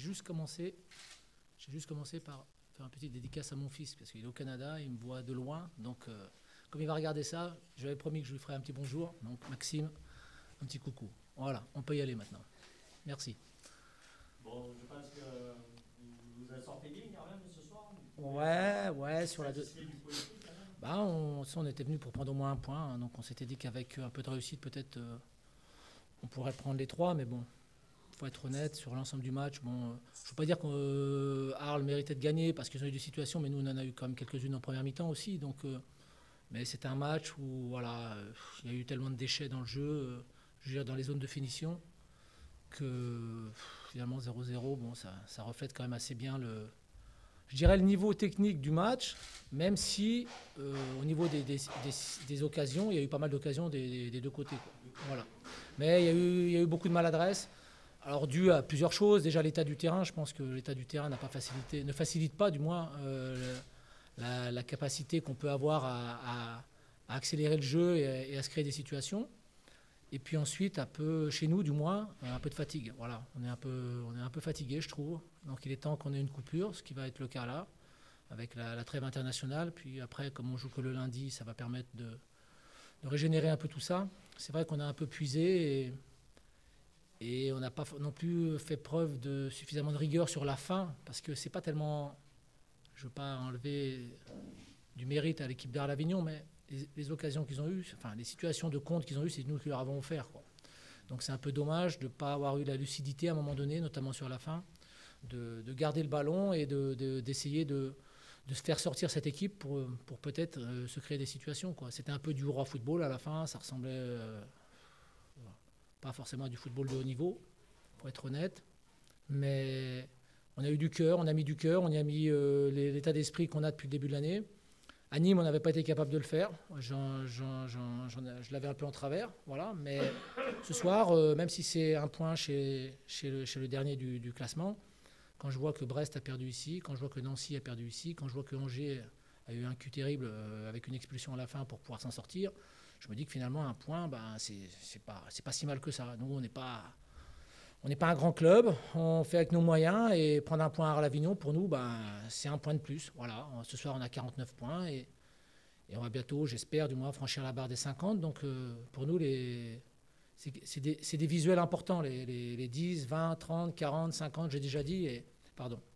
juste commencé par faire une petite dédicace à mon fils, parce qu'il est au Canada, il me voit de loin. Donc, comme il va regarder ça, je lui avais promis que je lui ferais un petit bonjour. Donc, Maxime, un petit coucou. Voilà, on peut y aller maintenant. Merci. Bon, je pense que vous avez sorti bien quand même ce soir. Ouais, sur la deux. Bah, on était venu pour prendre au moins un point, hein, donc on s'était dit qu'avec un peu de réussite, peut-être on pourrait prendre les 3, mais bon, il faut être honnête sur l'ensemble du match. Bon, je ne veux pas dire qu'Arles méritait de gagner parce qu'ils ont eu des situations, mais nous on en a eu quand même quelques-unes en première mi-temps aussi. Donc, mais c'était un match où voilà, il y a eu tellement de déchets dans le jeu, je veux dire dans les zones de finition, que finalement 0-0, bon, ça reflète quand même assez bien je dirais le niveau technique du match, même si au niveau des occasions, il y a eu pas mal d'occasions des deux côtés, quoi. Voilà. Mais il y a eu beaucoup de maladresse. Alors dû à plusieurs choses. Déjà l'état du terrain, je pense que l'état du terrain ne facilite pas du moins la capacité qu'on peut avoir à accélérer le jeu et à se créer des situations. Et puis ensuite, chez nous du moins, un peu de fatigue. Voilà, on est un peu fatigué, je trouve. Donc il est temps qu'on ait une coupure, ce qui va être le cas là, avec la trêve internationale. Puis après, comme on joue que le lundi, ça va permettre de régénérer un peu tout ça. C'est vrai qu'on a un peu puisé et on n'a pas non plus fait preuve de suffisamment de rigueur sur la fin, parce que c'est pas tellement, je ne veux pas enlever du mérite à l'équipe d'Arles-Avignon, mais les occasions qu'ils ont eues, enfin les situations de compte qu'ils ont eues, c'est nous qui leur avons offert, quoi. Donc c'est un peu dommage de ne pas avoir eu la lucidité à un moment donné, notamment sur la fin, de garder le ballon et d'essayer de se faire sortir cette équipe pour peut-être se créer des situations, quoi. C'était un peu du roi football à la fin, ça ressemblait pas forcément à du football de haut niveau, pour être honnête. Mais on a eu du cœur, on a mis du cœur, on y a mis l'état d'esprit qu'on a depuis le début de l'année. À Nîmes, on n'avait pas été capable de le faire. Je l'avais un peu en travers. Voilà. Mais ce soir, même si c'est un point chez le dernier du classement, quand je vois que Brest a perdu ici, quand je vois que Nancy a perdu ici, quand je vois que Angers a eu un cul terrible avec une expulsion à la fin pour pouvoir s'en sortir, je me dis que finalement, un point, ben, c'est pas si mal que ça. Nous, on n'est pas un grand club, on fait avec nos moyens et prendre un point à Arles-Avignon, pour nous, ben, c'est un point de plus. Voilà. Ce soir, on a 49 points et on va bientôt, j'espère, du moins franchir la barre des 50. Donc pour nous, c'est des visuels importants, les 10, 20, 30, 40, 50, j'ai déjà dit. Et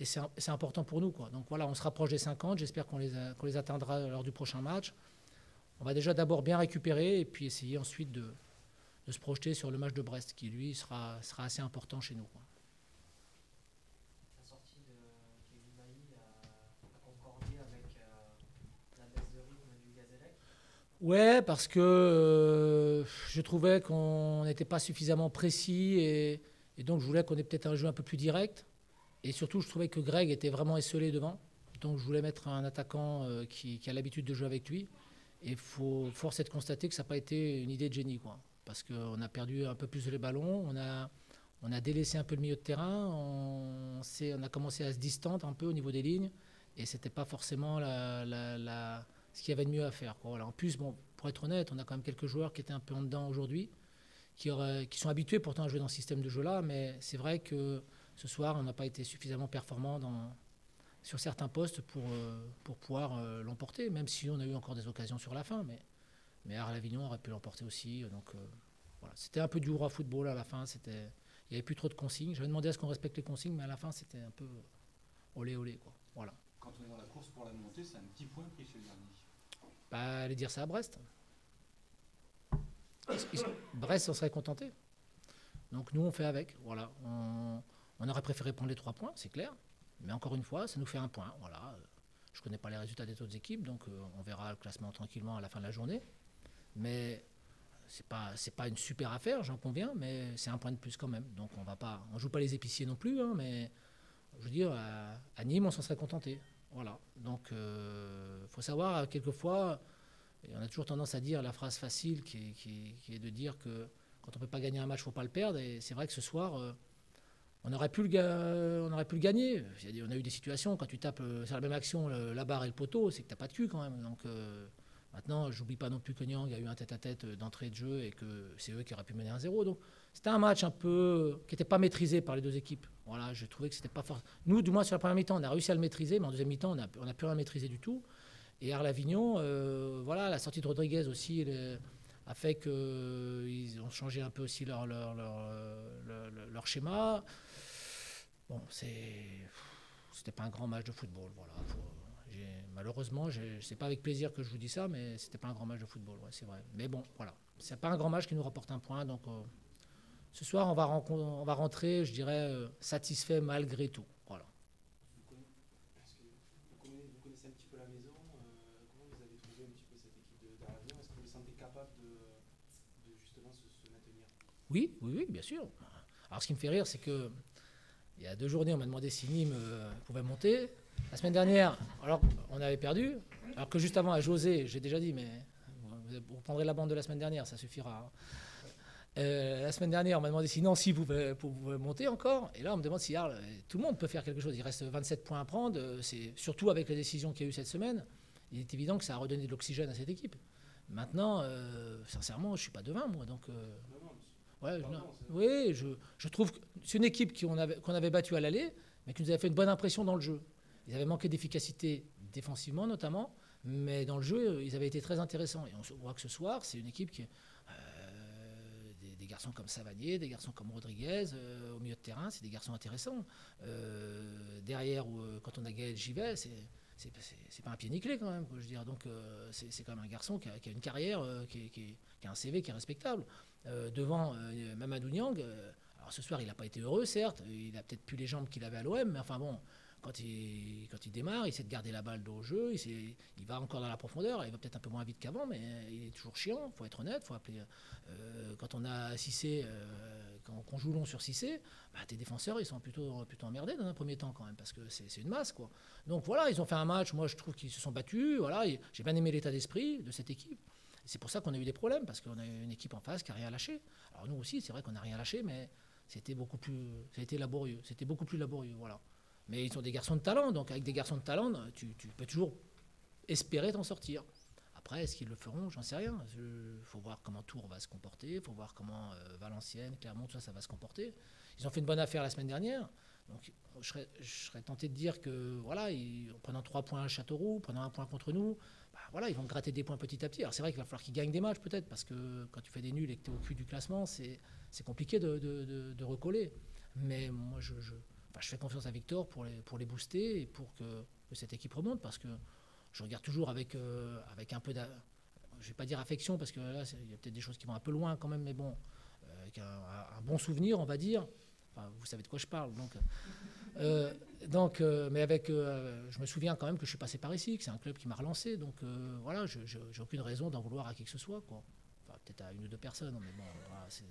c'est important pour nous, quoi. Donc voilà, on se rapproche des 50, j'espère qu'on les atteindra lors du prochain match. On va déjà d'abord bien récupérer et puis essayer ensuite de se projeter sur le match de Brest, qui lui sera assez important chez nous, quoi. La sortie de Kevin Mailly a concordé avec la baisse de rythme du Gazélec. Ouais, parce que je trouvais qu'on n'était pas suffisamment précis et donc je voulais qu'on ait peut-être un jeu un peu plus direct. Et surtout, je trouvais que Greg était vraiment esselé devant. Donc je voulais mettre un attaquant qui a l'habitude de jouer avec lui. Et force est de constater que ça n'a pas été une idée de génie, quoi. Parce qu'on a perdu un peu plus les ballons, on a délaissé un peu le milieu de terrain, on a commencé à se distendre un peu au niveau des lignes, et ce n'était pas forcément ce qu'il y avait de mieux à faire, quoi. Voilà. En plus, bon, pour être honnête, on a quand même quelques joueurs qui étaient un peu en dedans aujourd'hui, qui sont habitués pourtant à jouer dans ce système de jeu-là, mais c'est vrai que ce soir, on n'a pas été suffisamment performant sur certains postes pour pouvoir l'emporter, même si on a eu encore des occasions sur la fin, mais Arles-Avignon aurait pu l'emporter aussi. Donc voilà, c'était un peu du hurrah football à la fin. Il n'y avait plus trop de consignes. J'avais demandé à ce qu'on respecte les consignes, mais à la fin, c'était un peu olé olé, quoi. Voilà. Quand on est dans la course pour la montée, c'est un petit point pris chez le dernier. Bah, allez dire ça à Brest. Brest s'en serait contenté. Donc nous, on fait avec. Voilà. On aurait préféré prendre les 3 points, c'est clair. Mais encore une fois, ça nous fait un point. Voilà. Je ne connais pas les résultats des autres équipes, donc on verra le classement tranquillement à la fin de la journée. Mais c'est pas une super affaire, j'en conviens, mais c'est un point de plus quand même. Donc on joue pas les épiciers non plus, hein, mais je veux dire, à Nîmes, on s'en serait contenté. Voilà. Donc faut savoir, quelquefois, et on a toujours tendance à dire la phrase facile qui est de dire que quand on ne peut pas gagner un match, il ne faut pas le perdre. Et c'est vrai que ce soir, on aurait pu le gagner. On a eu des situations, quand tu tapes sur la même action la barre et le poteau, c'est que tu n'as pas de cul quand même. Donc maintenant, je n'oublie pas non plus que Nyang a eu un tête-à-tête d'entrée de jeu et que c'est eux qui auraient pu mener 1-0. Donc c'était un match un peu qui n'était pas maîtrisé par les deux équipes. Voilà, je trouvais que c'était pas fort. Nous, du moins sur la première mi-temps, on a réussi à le maîtriser, mais en deuxième mi-temps, on n'a plus rien maîtrisé du tout. Et Arles-Avignon, voilà, la sortie de Rodriguez aussi a fait qu'ils ont changé un peu aussi leur schéma. Bon, c'était pas un grand match de football. Voilà. Malheureusement, c'est pas avec plaisir que je vous dis ça, mais c'était pas un grand match de football, ouais, c'est vrai. Mais bon, voilà, c'est pas un grand match qui nous rapporte un point, donc ce soir on va rentrer, je dirais, satisfait malgré tout. Voilà. Vous connaissez un petit peu la maison. Comment vous avez trouvé un petit peu cette équipe d'Arles-Avignon? Est-ce que vous vous sentez capable de justement se maintenir? Oui, bien sûr. Alors ce qui me fait rire, c'est que il y a 2 journées, on m'a demandé si Nîmes pouvait monter. La semaine dernière, alors on avait perdu, alors que juste avant à José, j'ai déjà dit, mais vous prendrez la bande de la semaine dernière, ça suffira. La semaine dernière, on m'a demandé si Nancy pouvait monter encore. Et là, on me demande si Arles, tout le monde peut faire quelque chose. Il reste 27 points à prendre. C'est surtout avec les décisions qu'il y a eu cette semaine. Il est évident que ça a redonné de l'oxygène à cette équipe. Maintenant, sincèrement, je ne suis pas devin, moi. Donc, ouais, oui, je trouve que c'est une équipe qu'on avait battue à l'aller, mais qui nous avait fait une bonne impression dans le jeu. Ils avaient manqué d'efficacité défensivement, notamment, mais dans le jeu, ils avaient été très intéressants. Et on voit que ce soir, c'est une équipe qui des garçons comme Savanier, des garçons comme Rodriguez, au milieu de terrain, c'est des garçons intéressants. Derrière, quand on a Gaël Givet, c'est pas un pied nickelé quand même, je veux dire. Donc c'est quand même un garçon qui a une carrière, qui a un CV qui est respectable. Devant Mamadou Niang, alors ce soir il n'a pas été heureux, certes, il a peut-être plus les jambes qu'il avait à l'OM, mais enfin bon, quand il démarre, il sait de garder la balle au jeu, il va encore dans la profondeur, il va peut-être un peu moins vite qu'avant, mais il est toujours chiant, il faut être honnête, faut appeler. Quand on a Cissé, quand on joue long sur Cissé, bah, tes défenseurs ils sont plutôt emmerdés dans un premier temps quand même, parce que c'est une masse, quoi. Donc voilà, ils ont fait un match, moi je trouve qu'ils se sont battus, voilà, j'ai bien aimé l'état d'esprit de cette équipe. C'est pour ça qu'on a eu des problèmes, parce qu'on a eu une équipe en face qui n'a rien lâché. Alors nous aussi, c'est vrai qu'on n'a rien lâché, mais ça a été laborieux. C'était beaucoup plus laborieux, voilà. Mais ils sont des garçons de talent, donc avec des garçons de talent, tu peux toujours espérer t'en sortir. Après, est-ce qu'ils le feront? J'en sais rien. Il faut voir comment Tours va se comporter, il faut voir comment Valenciennes, Clermont, tout ça va se comporter. Ils ont fait une bonne affaire la semaine dernière, donc je serais tenté de dire que, voilà, en prenant 3 points à Châteauroux, prenant 1 point contre nous, bah, voilà, ils vont gratter des points petit à petit. Alors c'est vrai qu'il va falloir qu'ils gagnent des matchs peut-être, parce que quand tu fais des nuls et que tu es au cul du classement, c'est compliqué de recoller. Mais moi, je fais confiance à Victor pour les booster et pour que cette équipe remonte, parce que je regarde toujours avec un peu je ne vais pas dire affection, parce que là, il y a peut-être des choses qui vont un peu loin quand même, mais bon, avec un bon souvenir, on va dire. Enfin, vous savez de quoi je parle. Mais je me souviens quand même que je suis passé par ici, que c'est un club qui m'a relancé. Donc voilà, j'ai aucune raison d'en vouloir à qui que ce soit, quoi. Enfin, peut-être à 1 ou 2 personnes, mais bon, voilà, c'est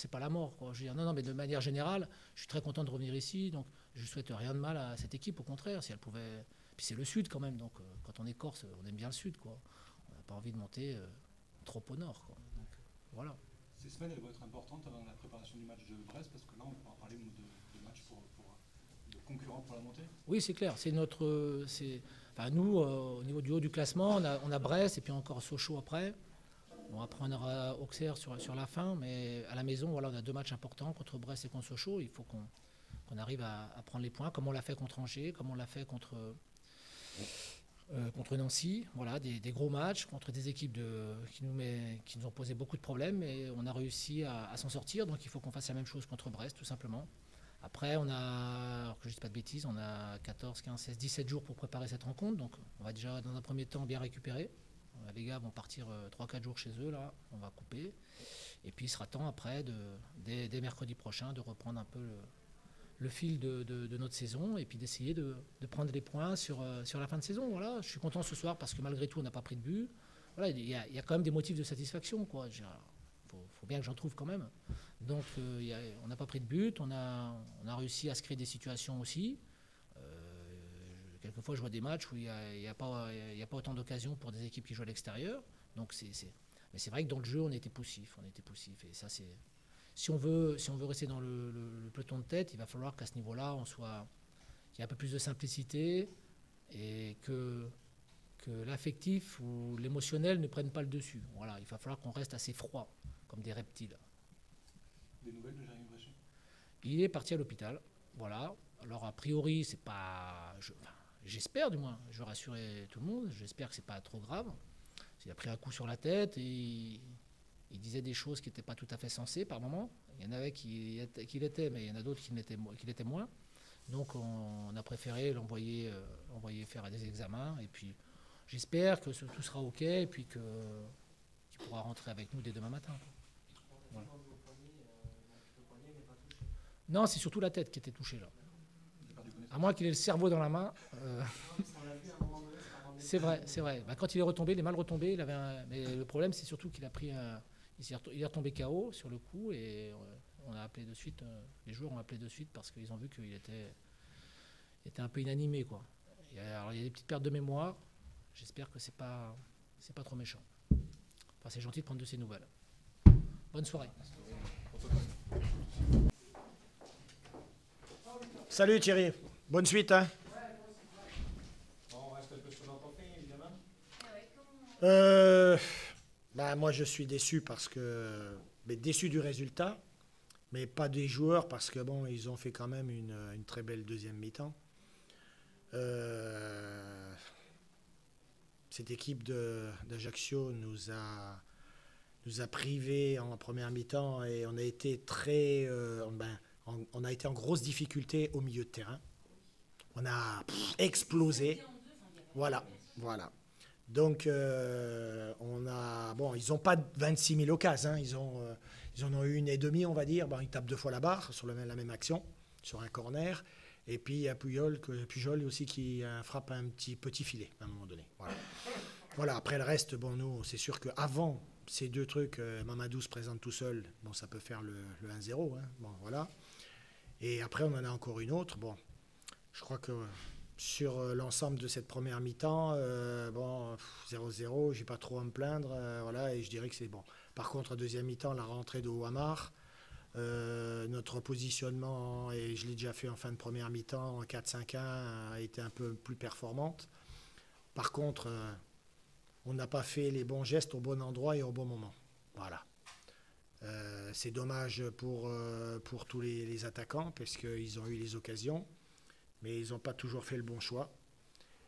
pas la mort, quoi. Je veux dire, non, mais de manière générale, je suis très content de revenir ici. Donc je souhaite rien de mal à cette équipe, au contraire, si elle pouvait. Puis c'est le Sud quand même, donc quand on est Corse, on aime bien le Sud, quoi. On n'a pas envie de monter trop au nord, quoi. Donc voilà. Ces semaines, elles vont être importantes avant la préparation du match de Brest, parce que là, on pourra parler de match de concurrents pour la montée. Oui, c'est clair. Enfin, nous, au niveau du haut du classement, on a Brest et puis encore Sochaux après. Bon, après, on aura Auxerre sur la fin, mais à la maison, voilà, on a 2 matchs importants contre Brest et contre Sochaux. Il faut qu'on arrive à prendre les points, comme on l'a fait contre Angers, comme on l'a fait contre Nancy. Voilà, des gros matchs contre des équipes qui nous ont posé beaucoup de problèmes, et on a réussi à s'en sortir. Donc il faut qu'on fasse la même chose contre Brest, tout simplement. Après, alors que je ne dis pas de bêtises, on a 14, 15, 16, 17 jours pour préparer cette rencontre. Donc on va déjà, dans un premier temps, bien récupérer. Les gars vont partir 3-4 jours chez eux, là, on va couper. Et puis il sera temps après, dès mercredi prochain, de reprendre un peu le fil de notre saison, et puis d'essayer de prendre les points sur la fin de saison. Voilà. Je suis content ce soir parce que malgré tout, on n'a pas pris de but. Voilà, il y a quand même des motifs de satisfaction, quoi. Faut bien que j'en trouve quand même. Donc on n'a pas pris de but, on a réussi à se créer des situations aussi. Quelquefois, je vois des matchs où il n'y a pas autant d'occasions pour des équipes qui jouent à l'extérieur. Donc mais c'est vrai que dans le jeu, on était poussif. Et ça, c'est... Si on veut rester dans le peloton de tête, il va falloir qu'à ce niveau-là, qu'il y ait un peu plus de simplicité, et que l'affectif ou l'émotionnel ne prenne pas le dessus. Voilà, il va falloir qu'on reste assez froid, comme des reptiles. Des nouvelles de Jérémy Bréchet? Il est parti à l'hôpital. Voilà. Alors, a priori, c'est pas. J'espère, du moins. Je veux rassurer tout le monde. J'espère que c'est pas trop grave. Il a pris un coup sur la tête et il disait des choses qui n'étaient pas tout à fait sensées par moment. Il y en avait qui l'étaient, mais il y en a d'autres qui l'étaient moins. Donc, on a préféré l'envoyer faire des examens. Et puis, j'espère que tout sera OK et puis qu'il pourra rentrer avec nous dès demain matin. Voilà. Non, c'est surtout la tête qui était touchée là. À moins qu'il ait le cerveau dans la main. C'est vrai, c'est vrai. Bah, quand il est retombé, il est mal retombé. Mais le problème, c'est surtout qu'il a pris il est retombé KO sur le coup et on a appelé de suite. Les joueurs ont appelé de suite parce qu'ils ont vu qu'il était un peu inanimé, quoi. Alors, il y a des petites pertes de mémoire. J'espère que c'est pas trop méchant. Enfin, c'est gentil de prendre de ces nouvelles. Bonne soirée. Salut Thierry, bonne suite. Hein. Bon, on reste un peu sur notre fin, évidemment. Moi je suis déçu déçu du résultat, mais pas des joueurs parce que bon, ils ont fait quand même une très belle deuxième mi-temps. Cette équipe d'Ajaccio nous a privés en première mi-temps et on a été on a été en grosse difficulté au milieu de terrain. On a explosé. Voilà. Donc, ils n'ont pas 26 000 occasions. Hein. Ils en ont eu une et demie, on va dire. Bon, ils tapent 2 fois la barre sur la même action, sur un corner. Et puis, il y a Pujol aussi qui frappe un petit filet à un moment donné. Voilà. Après le reste, nous, c'est sûr qu'avant ces deux trucs, Mamadou se présente tout seul. Bon, ça peut faire le 1-0. Hein. Bon, voilà. Et après, on en a encore une autre. Bon, je crois que sur l'ensemble de cette première mi-temps, 0-0, j'ai pas trop à me plaindre. Et je dirais que c'est bon. Par contre, en deuxième mi-temps, la rentrée de Ouamar, notre positionnement, et je l'ai déjà fait en fin de première mi-temps, en 4-5-1, a été un peu plus performante. Par contre, on n'a pas fait les bons gestes au bon endroit et au bon moment. Voilà. C'est dommage pour tous les attaquants parce qu'ils ont eu les occasions, mais ils n'ont pas toujours fait le bon choix.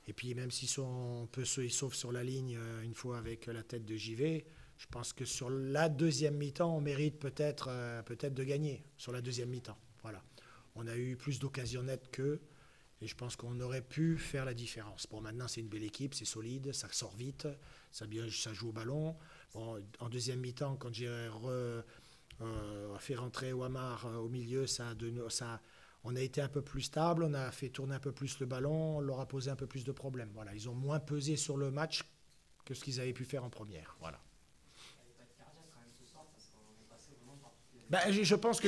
Et puis même s'ils sont un peu saufs sur la ligne une fois avec la tête de JV, je pense que sur la deuxième mi-temps, on mérite peut-être de gagner sur la deuxième mi-temps. Voilà. On a eu plus d'occasions nettes qu'eux et je pense qu'on aurait pu faire la différence. Bon, maintenant, c'est une belle équipe, c'est solide, ça sort vite, ça joue au ballon. Bon, en deuxième mi-temps, quand j'ai fait rentrer Ouamar au milieu, on a été un peu plus stable, on a fait tourner un peu plus le ballon, on leur a posé un peu plus de problèmes. Voilà, ils ont moins pesé sur le match que ce qu'ils avaient pu faire en première. Voilà. Je pense que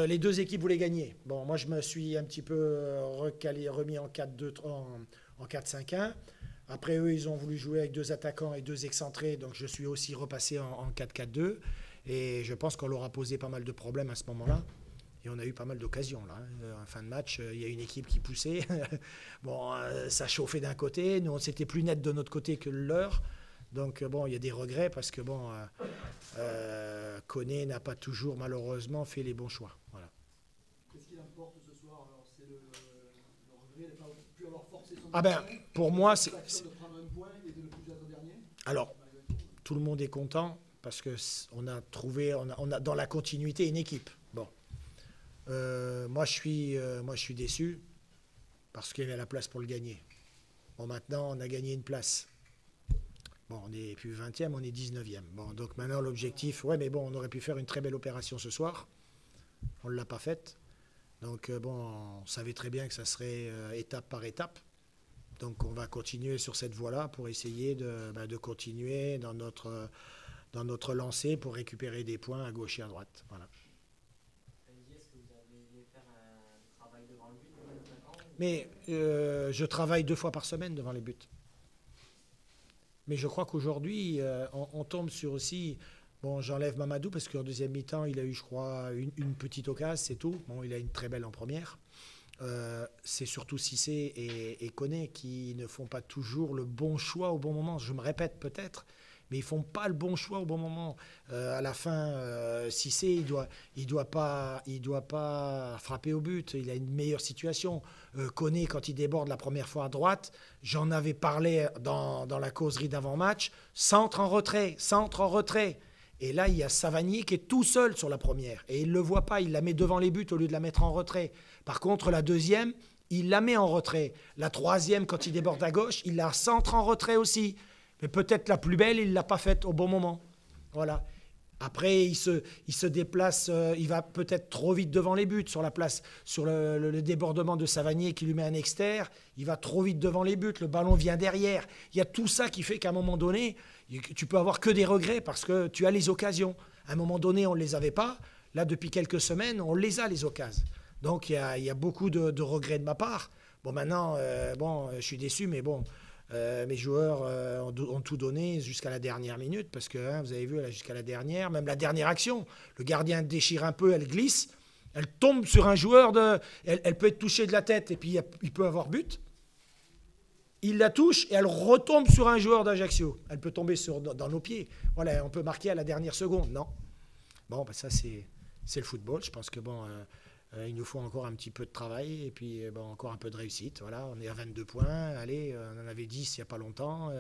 les deux équipes voulaient gagner. Bon, moi, je me suis un petit peu remis en 4-5-1. Après, eux, ils ont voulu jouer avec 2 attaquants et 2 excentrés. Donc, je suis aussi repassé en 4-4-2. Et je pense qu'on leur a posé pas mal de problèmes à ce moment-là. Et on a eu pas mal d'occasions. Là. En fin de match, il y a une équipe qui poussait. Ça chauffait d'un côté. Nous, c'était plus net de notre côté que leur. Donc, il y a des regrets parce que, Koné n'a pas toujours, malheureusement, fait les bons choix. Voilà. Qu'est-ce qu'il importe ce soir? Alors, c'est le regret de ne pas pu avoir forcé son pour moi, c'est de prendre un point et de ne plus être dernier. Alors, tout le monde est content parce qu'on a trouvé, on a dans la continuité une équipe. Bon. Moi, je suis déçu parce qu'il y avait la place pour le gagner. Bon, maintenant, on a gagné une place. Bon, on n'est plus 20e, on est 19e. Bon, donc maintenant, l'objectif... on aurait pu faire une très belle opération ce soir. On ne l'a pas faite. Donc, on savait très bien que ça serait étape par étape. Donc, on va continuer sur cette voie-là pour essayer de continuer dans notre lancée pour récupérer des points à gauche et à droite. Voilà. Est-ce que vous allez faire un travail devant le but? Mais je travaille 2 fois par semaine devant les buts. Mais je crois qu'aujourd'hui, on tombe sur aussi... Bon, j'enlève Mamadou parce qu'en deuxième mi-temps, il a eu, je crois, une petite occasion, c'est tout. Bon, il a une très belle en première. C'est surtout Cissé et Koné qui ne font pas toujours le bon choix au bon moment. Je me répète peut-être, mais ils font pas le bon choix au bon moment. À la fin, Cissé, il doit pas frapper au but. Il a une meilleure situation. Koné, quand il déborde la première fois à droite, j'en avais parlé dans la causerie d'avant-match. Centre en retrait, centre en retrait. Et là, il y a Savanier qui est tout seul sur la première. Et il ne le voit pas, il la met devant les buts au lieu de la mettre en retrait. Par contre, la deuxième, il la met en retrait. La troisième, quand il déborde à gauche, il la centre en retrait aussi. Mais peut-être la plus belle, il ne l'a pas faite au bon moment. Voilà. Après, il se déplace, il va peut-être trop vite devant les buts sur la place, sur le débordement de Savanier qui lui met un externe. Il va trop vite devant les buts, le ballon vient derrière. Il y a tout ça qui fait qu'à un moment donné, tu peux avoir que des regrets parce que tu as les occasions. À un moment donné, on ne les avait pas. Là, depuis quelques semaines, on les a, les occasions. Donc, il y a beaucoup de regrets de ma part. Bon, maintenant, je suis déçu, mais bon, mes joueurs ont tout donné jusqu'à la dernière minute parce que, vous avez vu, jusqu'à la dernière, même la dernière action, le gardien déchire un peu, elle glisse, elle tombe sur un joueur, elle peut être touchée de la tête et puis il peut avoir but. Il la touche et elle retombe sur un joueur d'Ajaccio. Elle peut tomber dans nos pieds. Voilà, on peut marquer à la dernière seconde. Non. Bon, ça, c'est le football. Je pense que, il nous faut encore un petit peu de travail et puis encore un peu de réussite. Voilà, on est à 22 points. Allez, on en avait 10 il n'y a pas longtemps.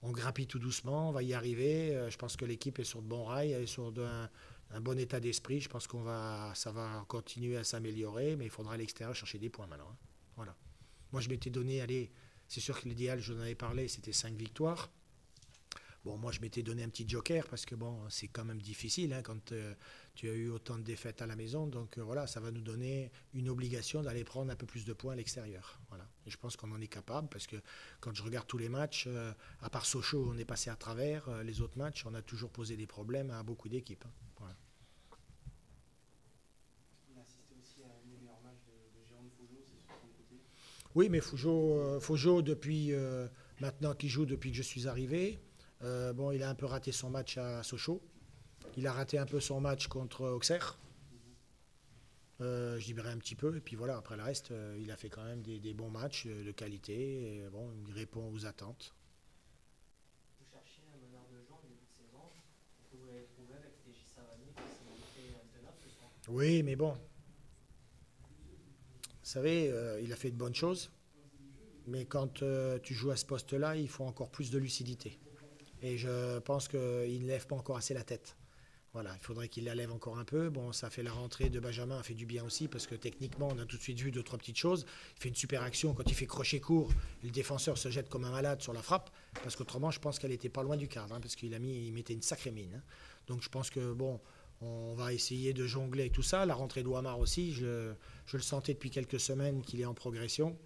On grappille tout doucement. On va y arriver. Je pense que l'équipe est sur de bons rails. Elle est sur un bon état d'esprit. Je pense ça va continuer à s'améliorer. Mais il faudra à l'extérieur chercher des points maintenant. Voilà. Moi, je m'étais donné, c'est sûr que l'idéal, je vous en avais parlé, c'était 5 victoires. Bon, moi, je m'étais donné un petit joker parce que, c'est quand même difficile quand tu as eu autant de défaites à la maison. Donc, voilà, ça va nous donner une obligation d'aller prendre un peu plus de points à l'extérieur. Voilà. Et je pense qu'on en est capable parce que quand je regarde tous les matchs, à part Sochaux, on est passé à travers. Les autres matchs, on a toujours posé des problèmes à beaucoup d'équipes. Voilà. On a assisté aussi à un des meilleurs matchs de Jérôme Fougeot, c'est sur son côté. Oui, mais Fougeot depuis maintenant qu'il joue depuis que je suis arrivé, il a un peu raté son match à Sochaux. Il a raté un peu son match contre Auxerre. Je dirais un petit peu. Et puis voilà, après le reste, il a fait quand même des bons matchs de qualité. Et, il répond aux attentes. Vous cherchiez un meneur de jeu en début de saison. Est-ce que vous l'avez trouvé avec TJ Savanier qui s'est montré intenable ce soir? Oui, mais bon. Vous savez, il a fait de bonnes choses. Mais quand tu joues à ce poste-là, il faut encore plus de lucidité. Et je pense qu'il ne lève pas encore assez la tête. Voilà, il faudrait qu'il la lève encore un peu. Bon, ça fait la rentrée de Benjamin, a fait du bien aussi, parce que techniquement, on a tout de suite vu 2-3 petites choses. Il fait une super action quand il fait crochet court. Le défenseur se jette comme un malade sur la frappe, parce qu'autrement, je pense qu'elle n'était pas loin du cadre, parce qu'il mettait une sacrée mine. Donc je pense que, on va essayer de jongler avec tout ça. La rentrée d'Ouamar aussi, je le sentais depuis quelques semaines qu'il est en progression.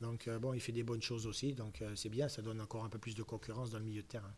Donc il fait des bonnes choses aussi. Donc c'est bien, ça donne encore un peu plus de concurrence dans le milieu de terrain.